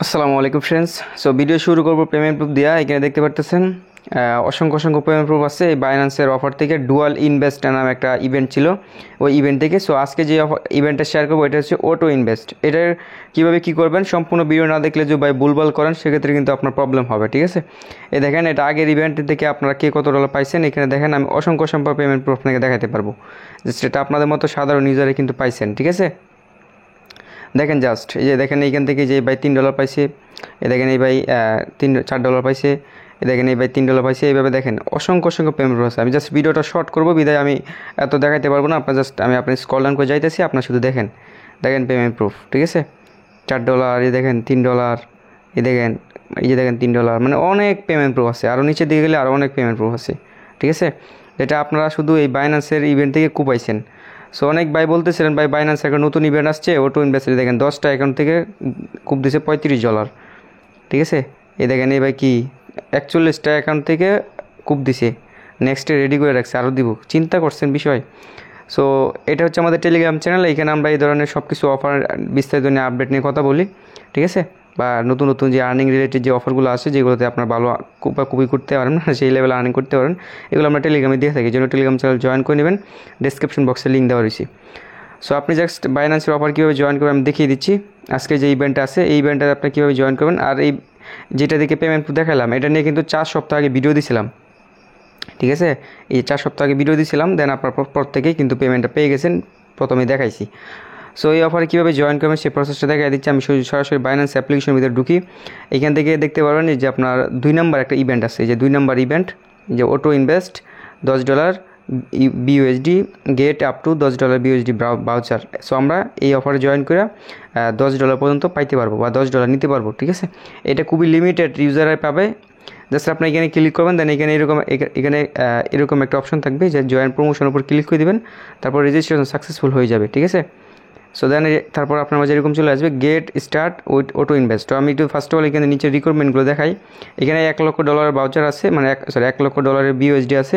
আসসালামু আলাইকুম friends. So video শুরু করব পেমেন্ট প্রুফ দিয়া। এখানে দেখতে পারতেছেন অসংখ্য পেমেন্ট প্রুফ আছে। এই বাইন্যান্সের অফার থেকে ডুয়াল ইনভেস্ট নামে একটা ইভেন্ট ছিল, ওই ইভেন্ট থেকে। সো আজকে যে ইভেন্টটা শেয়ার করবো এটা হচ্ছে অটো ইনভেস্ট। এটার কীভাবে কী করবেন সম্পূর্ণ ভিডিও না দেখলে যদি ভাই ভুলভাল করেন সেক্ষেত্রে কিন্তু আপনার প্রবলেম হবে, ঠিক আছে। এই দেখেন, এটা আগের ইভেন্ট থেকে আপনারা কে কত ডলার পাইছেন এখানে দেখেন। আমি অসংখ্য পেমেন্ট প্রুফ আপনাকে দেখাতে পারবো, সেটা আপনাদের মতো সাধারণ ইউজারে কিন্তু পাইছেন, ঠিক আছে। দেখেন জাস্ট এই যে দেখেন, এইখান থেকে যে ভাই $3 পাইছে, এ দেখেন এই ভাই $4 পাইছে, এ দেখেন এই ভাই $3 পাইছে। এইভাবে দেখেন অসংখ্য পেমেন্ট আছে। আমি জাস্ট ভিডিওটা শর্ট করবো বিদায় আমি এত দেখাতে পারবো না। আপনি স্ক্রল ডাউন করে যাইতেছি, আপনার শুধু দেখেন পেমেন্ট প্রুফ, ঠিক আছে। $4, এই দেখেন $3, এই দেখেন, এই যে দেখেন $3, মানে অনেক পেমেন্ট প্রুফ আছে। আরও নিচের দিকে গেলে আরও অনেক পেমেন্ট প্রুফ আছে, ঠিক আছে। যেটা আপনারা শুধু এই বাইন্যান্সের ইভেন্ট থেকে কুপাইছেন। সো অনেক ভাই বলতেছিলেন ভাই বাইন্যান্স একটা নতুন ইভেন্ট আসছে অটো ইনভেস্টে, দেখেন 10টা অ্যাকাউন্ট থেকে কূপ দিছে $35, ঠিক আছে। এই দেখেন এই ভাই কি 41টা অ্যাকাউন্ট থেকে কূপ দিছে, নেক্সটে রেডি করে রাখছে, আরও দিব। চিন্তা করছেন বিষয়। সো এটা হচ্ছে আমাদের টেলিগ্রাম চ্যানেল। এখানে আমরা এই ধরনের সব কিছু অফার বিস্তারিত নিয়ে আপডেট নিয়ে কথা বলি, ঠিক আছে। বা নতুন যে আর্নিং রিলেটেড যে অফারগুলো আছে যেগুলোতে আপনার ভালো কুপি করতে পারেন না, সেই লেভেলে আর্নিং করতে পারেন, এগুলো আমরা টেলিগ্রামে দিয়ে থাকি। যেন টেলিগ্রাম চ্যানেল জয়েন করে নেবেন, ডিসক্রিপশন বক্সে লিঙ্ক দেওয়া রয়েছে। সো আপনি জাস্ট বাইন্যান্সের অফার কীভাবে জয়েন করবেন আমি দেখিয়ে দিচ্ছি। আজকে যে ইভেন্টটা আছে এই ইভেন্টে আপনি কীভাবে জয়েন করবেন, আর এই যেটা দেখে পেমেন্ট দেখালাম এটা নিয়ে কিন্তু 4 সপ্তাহ আগে ভিডিও দিয়েছিলাম, ঠিক আছে। এই 4 সপ্তাহ আগে ভিডিও দিয়েছিলাম, দেন আপনার পর থেকেই কিন্তু পেমেন্টটা পেয়ে গেছেন, প্রথমেই দেখাইছি। সো এই অফারে কীভাবে জয়েন করবেন সেই প্রসেসটা দেখাই দিচ্ছি। আমি সরাসরি বাইন্যান্স অ্যাপ্লিকেশনের ভিতরে ঢুকি। এখান থেকে দেখতে পারবেন যে আপনার 2 নম্বর একটা ইভেন্ট আছে, যে 2 নম্বর ইভেন্ট যে auto invest $10 BUSD get up to $10 BUSD voucher. So আমরা এই অফারে জয়েন করে $10 পর্যন্ত পাইতে পারবো বা $10 নিতে পারবো, ঠিক আছে। এটা খুবই লিমিটেড ইউজাররা পাবে। জাস্ট আপনি এখানে ক্লিক করবেন, দেন এরকম একটা অপশন থাকবে যে জয়েন প্রমোশনের উপর ক্লিক করে দেবেন, তারপর রেজিস্ট্রেশন সাকসেসফুল হয়ে যাবে, ঠিক আছে। সো দেন তারপর আপনার মাঝে এরকম চলে আসবে get start with auto invest. তো আমি একটু ফার্স্ট অফ অল এখানে নিচে রিকোয়ারমেন্টগুলো দেখাই। এখানে $1,00,000 ভাউচার আছে, মানে $1,00,000 বিউএসডি আছে।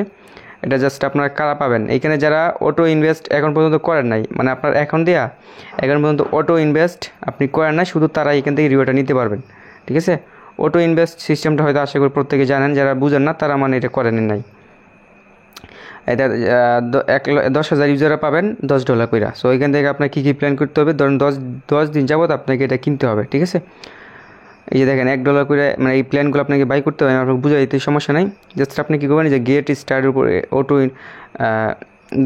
এটা জাস্ট আপনারা কারা পাবেন, এখানে যারা অটো ইনভেস্ট এখন পর্যন্ত করেন নাই, মানে আপনার এখন পর্যন্ত অটো ইনভেস্ট আপনি করেন নাই, শুধু তারা এখান থেকে রিওয়ার্ডটা নিতে পারবেন, ঠিক আছে। অটো ইনভেস্ট সিস্টেমটা হয়তো আশা করি প্রত্যেকে জানেন, যারা বুঝেন না তারা মানে এটা করেন নাই। এটা 10,000 ইউজাররা পাবেন $10 করে। সো এখান থেকে আপনার কী প্ল্যান করতে হবে, ধরুন 10 দিন যাবত আপনাকে এটা কিনতে হবে, ঠিক আছে। এই যে দেখেন $1 করে, মানে এই প্ল্যানগুলো আপনাকে বাই করতে হবে। আপনাকে বুঝাই দিতে সমস্যা নাই। জাস্ট আপনি কী করবেন, যে গেট স্টার্টের উপরে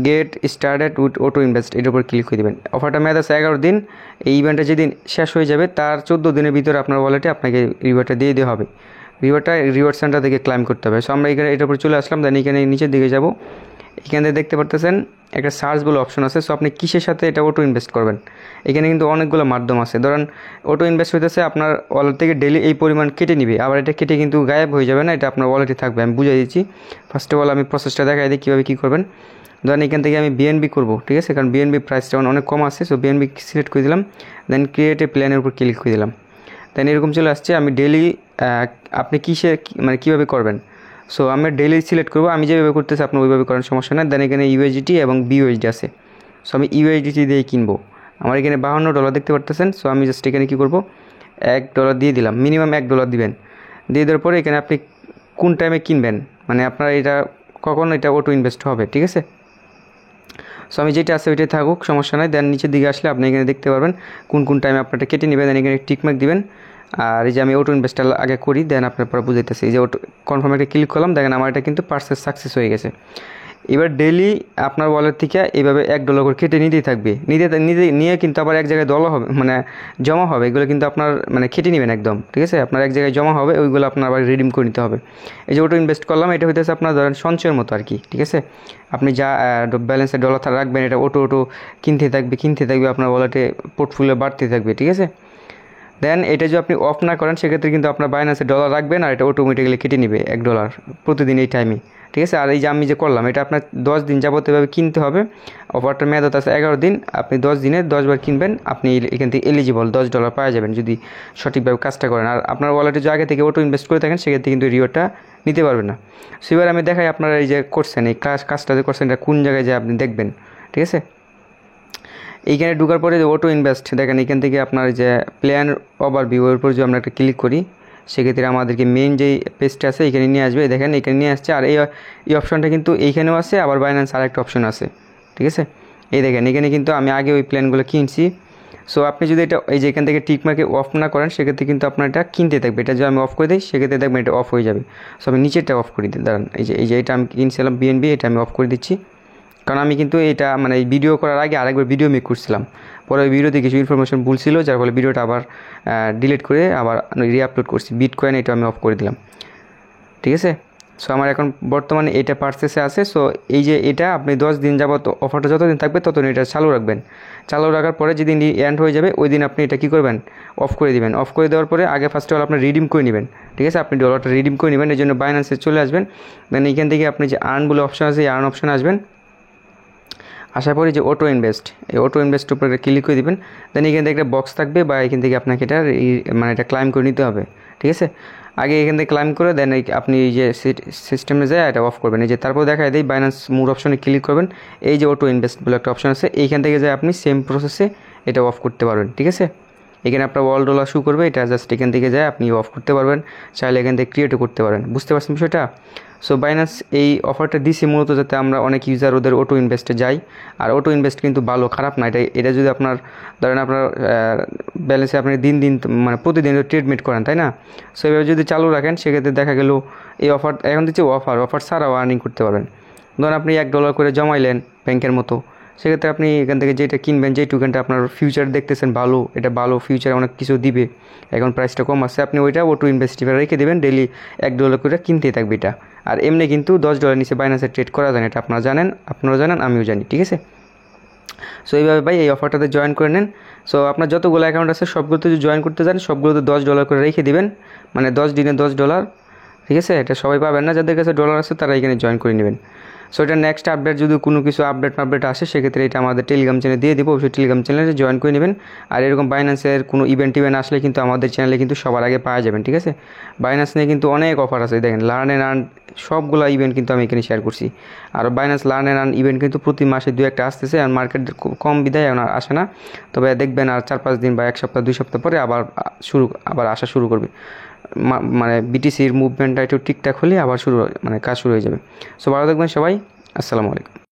get started with auto invest এটার উপর ক্লিক করে দেবেন। অফারটা মেয়াদ আছে 11 দিন। এই ইভেন্টটা যেদিন শেষ হয়ে যাবে তার 14 দিনের ভিতরে আপনার ওয়ালেটে আপনাকে রিওয়ার্ডটা দিয়ে দেওয়া হবে। রিওয়ার্ড সেন্টার থেকে ক্লাইম করতে হবে। সো আমরা এখানে এটার উপর চলে আসলাম, দেন এখানে নিচের দিকে যাব। এখানে দেখতে পারতেছেন একটা সার্চ বলে অপশন আছে। সো আপনি কিসের সাথে এটা অটো ইনভেস্ট করবেন, এখানে কিন্তু অনেকগুলো মাধ্যম আছে। ধরেন অটো ইনভেস্ট হইতেছে আপনার ওয়ালেট থেকে ডেলি এই পরিমাণ কেটে নিবে, আবার এটা কেটে কিন্তু গায়েব হয়ে যাবে না, এটা আপনার ওয়ালেটে থাকবে। আমি বুঝিয়ে দিচ্ছি। ফার্স্ট অফ অল আমি প্রসেসটা দেখাই দিই কীভাবে কী করবেন। ধরেন এখান থেকে আমি বিএনবি করবো, ঠিক আছে, কারণ বিএনবি প্রাইসটা অনেক কম আছে। সো বিএনবি সিলেক্ট করে দিলাম, দেন ক্রিয়েট এ প্ল্যানের উপর ক্লিক করে দিলাম। দেন এরকম চলে আসছে। আমি ডেলি আপনি মানে কীভাবে করবেন। সো আমি ডেলি সিলেক্ট করবো, আমি যেভাবে করতেছি আপনি ওইভাবে করেন, সমস্যা নেই। দেন এখানে ইউএসডিটি এবং বিউএসডি আছে। সো আমি ইউএসডিটি দিয়ে কিনবো। আমার এখানে $52 দেখতে পারতেছেন। সো আমি জাস্ট এখানে কী করবো, $1 দিয়ে দিলাম। মিনিমাম $1 দিবেন। দিয়ে দেওয়ার পরে এখানে আপনি কোন টাইমে কিনবেন, মানে আপনার এটা কখন এটা অটো ইনভেস্ট হবে, ঠিক আছে। সো আমি যেটা আছে ওইটাই থাকুক, সমস্যা নয়। দেন নিচের দিকে আসলে আপনি এখানে দেখতে পারবেন কোন টাইমে আপনারটা কেটে নেবেন। দেন এখানে টিকমার্ক দিবেন। আর এই যে আমি অটো ইনভেস্টটা আগে করি, দেন আপনার পরে বুঝাইতেছি। এই যে অটো কনফার্ম একটা ক্লিক করলাম, দেখেন আমার এটা কিন্তু পার্সেস সাকসেস হয়ে গেছে। এবার ডেলি আপনার ওয়ালেট থেকে এইভাবে $1 করে কেটে নিতেই থাকবে। নিয়ে কিন্তু আবার এক জায়গায় দলা হবে, মানে জমা হবে। এগুলো কিন্তু আপনার মানে কেটে নেবেন একদম, ঠিক আছে। আপনার এক জায়গায় জমা হবে, ওইগুলো আপনার আবার রিডিম করে নিতে হবে। এই যে অটো ইনভেস্ট করলাম, এটা হইতেছে আপনার ধরেন সঞ্চয়ের মতো আর কি, ঠিক আছে। আপনি যা ব্যালেন্সে $, রাখবেন, এটা অটো কিনতে থাকবে, আপনার ওয়ালেটে পোর্টফোলিও বাড়তে থাকবে, ঠিক আছে। দেন এটা যদি আপনি অফ না করেন সেক্ষেত্রে কিন্তু আপনার বাইন্যান্সে $, রাখবেন আর এটা অটোমেটিক্যালি কেটে নেবে $1 প্রতিদিন এই টাইমে, ঠিক আছে। আর এই যে আমি যে করলাম এটা আপনার 10 দিন যাবত এভাবে কিনতে হবে। অফারটার মেয়াদ আছে 11 দিন। আপনি 10 দিনে 10 বার কিনবেন, আপনি এখান থেকে এলিজিবল $10 পাওয়া যাবেন যদি সঠিকভাবে কাজটা করেন। আর আপনার ওয়ালেটে যে আগে থেকে অটো ইনভেস্ট করে থাকেন সেক্ষেত্রে কিন্তু রিওয়ার্ডটা নিতে পারবেন না। সো এবার আমি দেখাই আপনারা এই যে করছেন এই কাজটা যে করছেন এটা কোন জায়গায় যে আপনি দেখবেন, ঠিক আছে। এইখানে ঢোকার পরে যে অটো ইনভেস্ট দেখেন, এখান থেকে আপনার যে প্ল্যান ওভারভিউ এর উপর যদি আমরা একটা ক্লিক করি, সেক্ষেত্রে আমাদেরকে মেইন যেই পেজটা আছে এখানে নিয়ে আসবে। দেখেন এখানে নিয়ে আসছে, আর এই অপশনটা কিন্তু এইখানেও আছে, আবার বাইন্যান্স আরেকটা অপশন আছে, ঠিক আছে। এই দেখেন এখানে কিন্তু আমি আগে ওই প্ল্যানগুলো কিনছি। সো আপনি যদি এটা এই যে এখান থেকে টিক মার্কে অফ না করেন, সেক্ষেত্রে কিন্তু আপনার এটা কিনতে থাকবে। এটা যদি আমি অফ করে দিই, সেক্ষেত্রে দেখবেন এটা অফ হয়ে যাবে। সো আমি নিচেরটা অফ করে দিই, দাঁড়ান, এই যে এটা আমি কিনছিলাম বিএনবি, এটা আমি অফ করে দিচ্ছি। কারণ আমি কিন্তু এটা মানে এই ভিডিও করার আগে আরেকবার ভিডিও মেক করছিলাম, পরে ওই ভিডিওতে কিছু ইনফরমেশন ভুল ছিল, যার ফলে ভিডিওটা আবার ডিলিট করে আবার রিআপলোড করছি। বিটকয়েন এটা আমি অফ করে দিলাম, ঠিক আছে। সো আমার এখন বর্তমানে এটা পারচেসে আছে। সো এই যে এটা আপনি 10 দিন যাবত অফারটা যতদিন থাকবে ততদিন এটা চালু রাখবেন। চালু রাখার পরে যেদিন এন্ড হয়ে যাবে ওই দিন আপনি এটা কী করবেন, অফ করে দিবেন। অফ করে দেওয়ার পরে আগে ফার্স্ট অফ অল আপনি রিডিম করে নেবেন, ঠিক আছে। আপনি ডলারটা রিডিম করে নেবেন, এই জন্য বাইন্যান্সে চলে আসবেন। দেন এইখান থেকে আপনি যে আর্ন বলে অপশন আছে, এই আর্ন অপশনে আসবেন। আসার পরে যে অটো ইনভেস্ট, এই অটো ইনভেস্ট উপরে ক্লিক করে দিবেন। দেন এখান থেকে একটা বক্স থাকবে, বা এখান থেকে আপনাকে এটা মানে এটা ক্লাইম করে নিতে হবে, ঠিক আছে। আগে এখান থেকে ক্লাইম করে দেন আপনি এই যে সিস্টেমে যায় এটা অফ করবেন। এই যে তারপর দেখা যায় বাইন্যান্স মোর অপশনে ক্লিক করবেন, এই যে অটো ইনভেস্ট বলে একটা অপশন আছে, এইখান থেকে যায় আপনি সেম প্রসেসে এটা অফ করতে পারবেন, ঠিক আছে। এখানে আপনার ওয়াল ডলার শু করবে, এটা জাস্ট এখান থেকে যায় আপনি অফ করতে পারবেন, চাইলে এখান থেকে ক্রিয়েটও করতে পারেন। বুঝতে পারছেন বিষয়টা? সো বাইন্যান্স এই অফারটা দিছে মূলত যাতে আমরা অনেক ইউজার ওদের অটো ইনভেস্টে যাই। আর অটো ইনভেস্ট কিন্তু ভালো, খারাপ না। এটা যদি আপনার ধরেন আপনার ব্যালেন্সে আপনি দিন মানে প্রতিদিন ট্রেডমিট করেন, তাই না? সো এভাবে যদি চালু রাখেন, সেক্ষেত্রে দেখা গেল এই অফার এখন দিচ্ছে, অফার ছাড়াও আর্নিং করতে পারবেন। ধরুন আপনি $1 করে জমাইলেন ব্যাংকের মতো, সেক্ষেত্রে আপনি এখান থেকে যেটা কিনবেন, যেই টোকেনটা আপনার ফিউচার দেখতেছেন ভালো, এটা ভালো ফিউচারে অনেক কিছু দিবে, এখন প্রাইসটা কম আছে, আপনি ওইটা অটো ইনভেস্টিভে রেখে দেবেন, ডেলি $1 করে কিনতেই থাকবে এটা। আর এমনি কিন্তু $10 নিচে বাইন্যান্সে ট্রেড করা যায় না, এটা আপনারা জানেন, আমিও জানি, ঠিক আছে। সো এইভাবে ভাই এই অফারটাতে জয়েন করে নেন। সো আপনার যতগুলো অ্যাকাউন্ট আছে সবগুলোতে যদি জয়েন করতে চান, সবগুলোতে $10 করে রেখে দিবেন, মানে 10 দিনে $10, ঠিক আছে। এটা সবাই পাবেন না, যাদের কাছে ডলার আছে তারা এখানে জয়েন করে নেবেন। সো এটা নেক্সট আপডেট যদি কোনো কিছু আপডেট আসে, সেক্ষেত্রে এটা আমাদের টেলিগ্রাম চ্যানেলে দিয়ে দেবো, অবশ্যই টেলিগ্রাম চ্যানেলে জয়েন করে নেবেন। আর এরকম বাইন্যান্সের কোনো ইভেন্ট আসলে কিন্তু আমাদের চ্যানেলে কিন্তু সবার আগে পাওয়া যাবেন, ঠিক আছে। বাইন্যান্স নিয়ে কিন্তু অনেক অফার আছে, দেখেন লার্ন অ্যান্ড আর্ন সবগুলো ইভেন্ট কিন্তু আমি এখানে শেয়ার করছি। আর Binance learn and earn event কিন্তু প্রতি মাসে 2-1টা আসতেছে, আর মার্কেট কম বিদায় এখন আর আসে না। তবে দেখবেন আর 4-5 দিন বা 1 সপ্তাহ 2 সপ্তাহ পরে আবার আসা শুরু করবে। মানে বিটিসির মুভমেন্টটা একটু ঠিকঠাক হলে আবার কাজ শুরু হয়ে যাবে। সো ভালো থাকবেন সবাই, আসসালামু আলাইকুম।